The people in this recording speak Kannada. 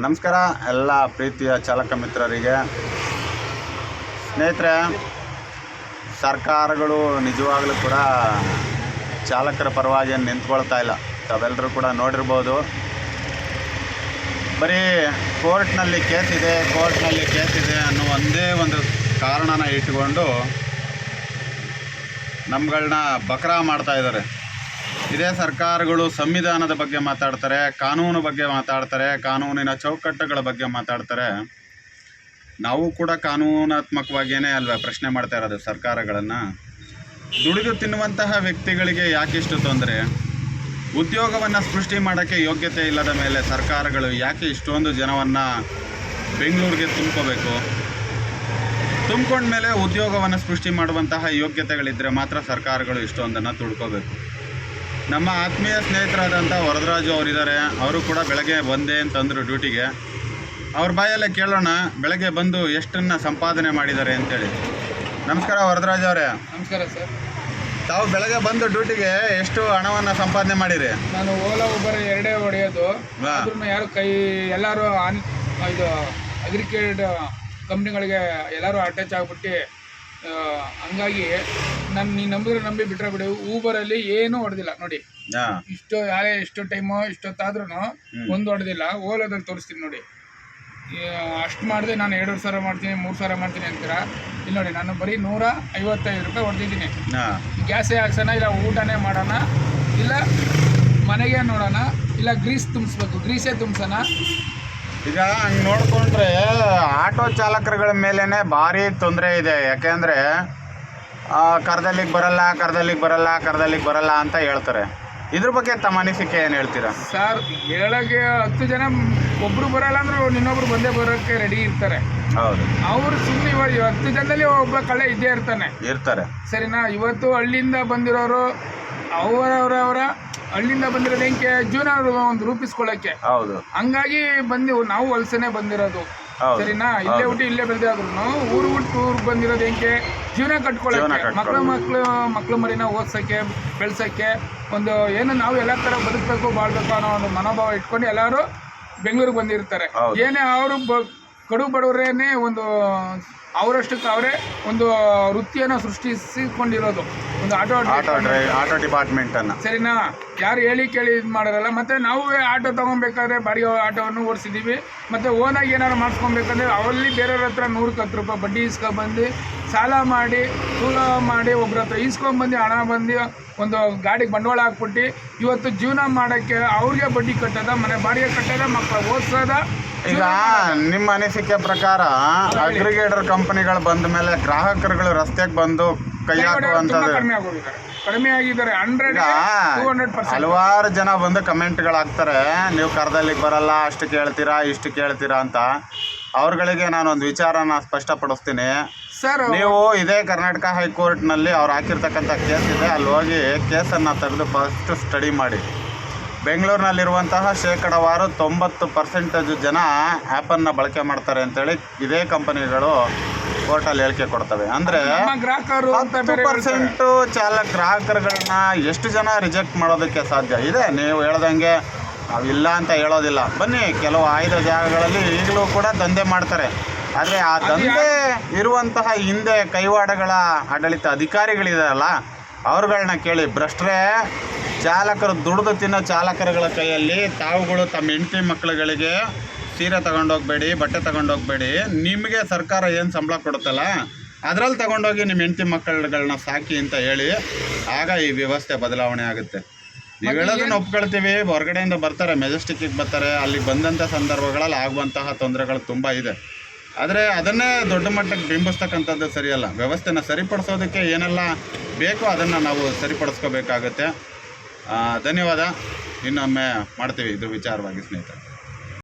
ನಮಸ್ಕಾರ ಎಲ್ಲ ಪ್ರೀತಿಯ ಚಾಲಕ ಮಿತ್ರರಿಗೆ. ಸ್ನೇಹಿತರೆ, ಸರ್ಕಾರಗಳು ನಿಜವಾಗಲೂ ಕೂಡ ಚಾಲಕರ ಪರವಾಗಿ ನಿಂತ್ಕೊಳ್ತಾ ಇಲ್ಲ. ತಾವೆಲ್ಲರೂ ಕೂಡ ನೋಡಿರ್ಬೋದು, ಬರೀ ಕೋರ್ಟ್ನಲ್ಲಿ ಕೇಸ್ ಇದೆ ಅನ್ನೋ ಒಂದೇ ಒಂದು ಕಾರಣನ ಇಟ್ಟುಕೊಂಡು ನಮ್ಗಳನ್ನ ಬಕ್ರಾ ಮಾಡ್ತಾ ಇದ್ದಾರೆ. ಇದೇ ಸರ್ಕಾರಗಳು ಸಂವಿಧಾನದ ಬಗ್ಗೆ ಮಾತಾಡ್ತಾರೆ, ಕಾನೂನು ಬಗ್ಗೆ ಮಾತಾಡ್ತಾರೆ, ಕಾನೂನಿನ ಚೌಕಟ್ಟುಗಳ ಬಗ್ಗೆ ಮಾತಾಡ್ತಾರೆ. ನಾವು ಕೂಡ ಕಾನೂನಾತ್ಮಕವಾಗಿಯೇ ಅಲ್ವಾ ಪ್ರಶ್ನೆ ಮಾಡ್ತಾ ಇರೋದು ಸರ್ಕಾರಗಳನ್ನು. ದುಡಿದು ತಿನ್ನುವಂತಹ ವ್ಯಕ್ತಿಗಳಿಗೆ ಯಾಕಿಷ್ಟು ತೊಂದರೆ? ಉದ್ಯೋಗವನ್ನು ಸೃಷ್ಟಿ ಮಾಡೋಕ್ಕೆ ಯೋಗ್ಯತೆ ಇಲ್ಲದ ಮೇಲೆ ಸರ್ಕಾರಗಳು ಯಾಕೆ ಇಷ್ಟೊಂದು ಜನವನ್ನು ಬೆಂಗಳೂರಿಗೆ ತುಂಬ್ಕೋಬೇಕು? ತುಂಬ್ಕೊಂಡ್ಮೇಲೆ ಉದ್ಯೋಗವನ್ನು ಸೃಷ್ಟಿ ಮಾಡುವಂತಹ ಯೋಗ್ಯತೆಗಳಿದ್ದರೆ ಮಾತ್ರ ಸರ್ಕಾರಗಳು ಇಷ್ಟೊಂದನ್ನು ತುಳ್ಕೋಬೇಕು. ನಮ್ಮ ಆತ್ಮೀಯ ಸ್ನೇಹಿತರಾದಂಥ ವರದರಾಜು ಅವರಿದ್ದಾರೆ. ಅವರು ಕೂಡ ಬೆಳಗ್ಗೆ ಬಂದೆ ಅಂತಂದರು ಡ್ಯೂಟಿಗೆ. ಅವ್ರ ಬಾಯಲ್ಲೇ ಕೇಳೋಣ, ಬೆಳಗ್ಗೆ ಬಂದು ಎಷ್ಟನ್ನು ಸಂಪಾದನೆ ಮಾಡಿದ್ದಾರೆ ಅಂತೇಳಿ. ನಮಸ್ಕಾರ ವರದರಾಜು ಅವರೇ. ನಮಸ್ಕಾರ ಸರ್. ತಾವು ಬೆಳಗ್ಗೆ ಬಂದು ಡ್ಯೂಟಿಗೆ ಎಷ್ಟು ಹಣವನ್ನು ಸಂಪಾದನೆ ಮಾಡಿರಿ? ನಾನು ಓಲಾ ಉಬರ್ ಎರಡೇ ಹೊಡೆಯೋದು. ಆದ್ರೂ ಯಾರು ಎಲ್ಲರೂ ಇದು ಅಗ್ರಿಕಲ್ಚರ್ ಕಂಪ್ನಿಗಳಿಗೆ ಎಲ್ಲರೂ ಅಟ್ಯಾಚ್ ಆಗ್ಬಿಟ್ಟು ಹಂಗಾಗಿ ನೀನು ನಂಬಿ ಬಿಟ್ಟರೆ ಬಿಡಿ. ಊಬರಲ್ಲಿ ಏನೂ ಹೊಡೆದಿಲ್ಲ ನೋಡಿ. ಎಷ್ಟು ಟೈಮು ಇಷ್ಟೊತ್ತಾದ್ರೂ ಒಂದು ಹೊಡೆದಿಲ್ಲ. ಓಲಾದಲ್ಲಿ ತೋರಿಸ್ತೀನಿ ನೋಡಿ. ಅಷ್ಟು ಮಾಡಿದೆ. ನಾನು 2,500 ಮಾಡ್ತೀನಿ, 3,000 ಮಾಡ್ತೀನಿ ಅಂತೀರಾ? ಇಲ್ಲಿ ನೋಡಿ, ನಾನು ಬರೀ 155 ರೂಪಾಯಿ ಹೊಡೆದಿದ್ದೀನಿ. ಗ್ಯಾಸೇ ಹಾಕ್ಸೋಣ, ಇಲ್ಲ ಊಟನೇ ಮಾಡೋಣ, ಇಲ್ಲ ಮನೆಗೆ ನೋಡೋಣ, ಇಲ್ಲ ಗ್ರೀಸ್ ತುಂಬಿಸ್ಬೇಕು, ಗ್ರೀಸೇ ತುಂಬಿಸೋಣ. ಈಗ ಹಂಗೆ ನೋಡಿಕೊಂಡ್ರೆ ಆಟೋ ಚಾಲಕರುಗಳ ಮೇಲೇ ಭಾರಿ ತೊಂದರೆ ಇದೆ. ಯಾಕೆಂದರೆ ಕರ್ದಲ್ಲಿಗೆ ಬರಲ್ಲ ಅಂತ ಹೇಳ್ತಾರೆ. ಇದ್ರ ಬಗ್ಗೆ ತಮ್ಮ ಅನಿಸಿಕೆ ಏನು ಹೇಳ್ತೀರಾ? ಸರ್, ಹೇಳೋಕ್ಕೆ 10 ಜನ ಒಬ್ಬರು ಬರಲ್ಲ ಅಂದ್ರೆ ಇನ್ನೊಬ್ರು ಬಂದೇ ಬರೋಕ್ಕೆ ರೆಡಿ ಇರ್ತಾರೆ. ಹೌದು, ಅವರು ಸುಮ್ಮನೆ 10 ಜನದಲ್ಲಿ ಒಬ್ಬ ಕಳ್ಳ ಇದ್ದೇ ಇರ್ತಾರೆ. ಸರಿನಾ? ಇವತ್ತು ಹಳ್ಳಿಯಿಂದ ಬಂದಿರೋರು ಅವರ ಹಳ್ಳಿಯಿಂದ ಬಂದಿರೋದು ಹೆಂಗೆ ಜೀವನ ಒಂದು ರೂಪಿಸ್ಕೊಳ್ಳೋಕ್ಕೆ. ಹೌದು, ಹಂಗಾಗಿ ನಾವು ವಲಸೆನೆ ಬಂದಿರೋದು. ಸರಿನಾ? ಇಲ್ಲೇ ಹುಟ್ಟಿ ಇಲ್ಲೇ ಬೆಳೆದಾದ್ರು ಊರು ಬಂದಿರೋದು ಹೆಂಗೆ ಜೀವನ ಕಟ್ಕೊಳ್ಳೋಕೆ, ಮಕ್ಳು ಮರಿನ ಓದ್ಸೋಕ್ಕೆ, ಬೆಳೆಸೋಕ್ಕೆ, ಒಂದು ಏನು ನಾವು ಎಲ್ಲ ಥರ ಬದುಕಬೇಕು, ಬಾಳ್ಬೇಕು ಅನ್ನೋ ಒಂದು ಮನೋಭಾವ ಇಟ್ಕೊಂಡು ಎಲ್ಲರೂ ಬೆಂಗಳೂರಿಗೆ ಬಂದಿರ್ತಾರೆ. ಏನೇ ಅವರು ಕಡು ಬಡವರೇನೆ ಒಂದು ಅವರಷ್ಟಕ್ಕೆ ಅವರೇ ಒಂದು ವೃತ್ತಿಯನ್ನು ಸೃಷ್ಟಿಸಿಕೊಂಡಿರೋದು, ಒಂದು ಆಟೋ ಡಿಪಾರ್ಟ್ಮೆಂಟ್ ಅನ್ನ. ಸರಿನಾ? ಯಾರು ಹೇಳಿ ಕೇಳಿ ಇದು ಮಾಡೋರಲ್ಲ. ಮತ್ತು ನಾವು ಆಟೋ ತೊಗೊಬೇಕಾದ್ರೆ ಬಾಡಿಗೆ ಆಟೋವನ್ನು ಓಡಿಸಿದ್ದೀವಿ. ಮತ್ತು ಓನಾಗಿ ಏನಾರು ಮಾಡಿಸ್ಕೊಬೇಕಂದ್ರೆ ಅವಲ್ಲಿ ಬೇರೆಯವ್ರ ಹತ್ರ 110 ರೂಪಾಯಿ ಬಡ್ಡಿ ಇಸ್ಕೊಂಡ್ಬಂದು ಸಾಲ ಮಾಡಿ ಒಬ್ಬರ ಹತ್ರ ಇಸ್ಕೊಂಡ್ಬಂದು ಹಣ ಬಂದು ಒಂದು ಗಾಡಿಗೆ ಬಂಡವಾಳ ಹಾಕ್ಬಿಟ್ಟು ಇವತ್ತು ಜೀವನ ಮಾಡೋಕ್ಕೆ ಅವ್ರಿಗೆ ಬಡ್ಡಿ ಕಟ್ಟೋದ, ಮನೆ ಬಾಡಿಗೆ ಕಟ್ಟೋದ, ಮಕ್ಕಳು ಓದಿಸೋದ. ಈಗ ನಿಮ್ಮ ಅನಿಸಿಕೆ ಪ್ರಕಾರ ಅಗ್ರಿಗೇಟರ್ ಕಂಪನಿಗಳು ಬಂದ ಮೇಲೆ ಗ್ರಾಹಕರುಗಳು ರಸ್ತೆಗೆ ಬಂದು ಕೈ ಹಾಕುವಂಥದ್ದು ಕಡಿಮೆ ಆಗಿದ್ದಾರೆ. 100-200%. ಹಲವಾರು ಜನ ಬಂದು ಕಮೆಂಟ್ಗಳು ಹಾಕ್ತಾರೆ, ನೀವು ಕರ್ದಲ್ಲಿಗೆ ಬರಲ್ಲ, ಅಷ್ಟು ಕೇಳ್ತೀರಾ, ಇಷ್ಟು ಕೇಳ್ತೀರಾ ಅಂತ. ಅವ್ರಗಳಿಗೆ ನಾನೊಂದು ವಿಚಾರನ ಸ್ಪಷ್ಟಪಡಿಸ್ತೀನಿ ಸರ್. ನೀವು ಇದೇ ಕರ್ನಾಟಕ ಹೈಕೋರ್ಟ್ನಲ್ಲಿ ಅವ್ರು ಹಾಕಿರ್ತಕ್ಕಂಥ ಕೇಸ್ ಇದೆ, ಅಲ್ಲಿ ಹೋಗಿ ಕೇಸನ್ನು ತೆಗೆದು ಫಸ್ಟ್ ಸ್ಟಡಿ ಮಾಡಿ. ಬೆಂಗಳೂರಿನಲ್ಲಿರುವಂತಹ ಶೇಕಡವಾರು 90% ಜನ ಆ್ಯಪನ್ನು ಬಳಕೆ ಮಾಡ್ತಾರೆ ಅಂತೇಳಿ ಇದೇ ಕಂಪನಿಗಳು ಕೋರ್ಟಲ್ಲಿ ಹೇಳಿಕೆ ಕೊಡ್ತವೆ. ಅಂದರೆ 10% ಗ್ರಾಹಕರುಗಳನ್ನ ಎಷ್ಟು ಜನ ರಿಜೆಕ್ಟ್ ಮಾಡೋದಕ್ಕೆ ಸಾಧ್ಯ ಇದೆ? ನೀವು ಹೇಳ್ದಂಗೆ ನಾವಿಲ್ಲ ಅಂತ ಹೇಳೋದಿಲ್ಲ. ಬನ್ನಿ, ಕೆಲವು ಆಯ್ದ ಜಾಗಗಳಲ್ಲಿ ಈಗಲೂ ಕೂಡ ದಂಧೆ ಮಾಡ್ತಾರೆ. ಆದರೆ ಆ ದಂಧೆ ಇರುವಂತಹ ಹಿಂದೆ ಕೈವಾಡಗಳ ಆಡಳಿತ ಅಧಿಕಾರಿಗಳಿದಾರಲ್ಲ, ಅವ್ರುಗಳನ್ನ ಕೇಳಿ. ಭ್ರಷ್ಟರೇ ಚಾಲಕರು, ದುಡಿದು ತಿನ್ನೋ ಚಾಲಕರುಗಳ ಕೈಯಲ್ಲಿ ತಾವುಗಳು ತಮ್ಮ ಹೆಂಡತಿ ಮಕ್ಕಳುಗಳಿಗೆ ಸೀರೆ ತಗೊಂಡೋಗ್ಬೇಡಿ, ಬಟ್ಟೆ ತಗೊಂಡೋಗ್ಬೇಡಿ, ನಿಮಗೆ ಸರ್ಕಾರ ಏನು ಸಂಬಳ ಕೊಡುತ್ತಲ್ಲ ಅದರಲ್ಲಿ ತಗೊಂಡೋಗಿ ನಿಮ್ಮ ಹೆಂಡತಿ ಮಕ್ಕಳುಗಳನ್ನ ಸಾಕಿ ಅಂತ ಹೇಳಿ. ಆಗ ಈ ವ್ಯವಸ್ಥೆ ಬದಲಾವಣೆ ಆಗುತ್ತೆ. ನೀವು ಹೇಳೋದನ್ನು ಒಪ್ಕೊಳ್ತೀವಿ. ಹೊರಗಡೆಯಿಂದ ಬರ್ತಾರೆ, ಮೆಜೆಸ್ಟಿಕ್ಕಿಗೆ ಬರ್ತಾರೆ, ಅಲ್ಲಿಗೆ ಬಂದಂಥ ಸಂದರ್ಭಗಳಲ್ಲಿ ಆಗುವಂತಹ ತೊಂದರೆಗಳು ತುಂಬ ಇದೆ. ಆದರೆ ಅದನ್ನೇ ದೊಡ್ಡ ಮಟ್ಟಕ್ಕೆ ಬಿಂಬಿಸ್ತಕ್ಕಂಥದ್ದು ಸರಿಯಲ್ಲ. ವ್ಯವಸ್ಥೆನ ಸರಿಪಡಿಸೋದಕ್ಕೆ ಏನೆಲ್ಲ ಬೇಕೋ ಅದನ್ನು ನಾವು ಸರಿಪಡಿಸ್ಕೋಬೇಕಾಗತ್ತೆ. ಧನ್ಯವಾದ. ಇನ್ನೊಮ್ಮೆ ಮಾಡ್ತೀವಿ ಇದ್ರ ವಿಚಾರವಾಗಿ ಸ್ನೇಹಿತರೆ.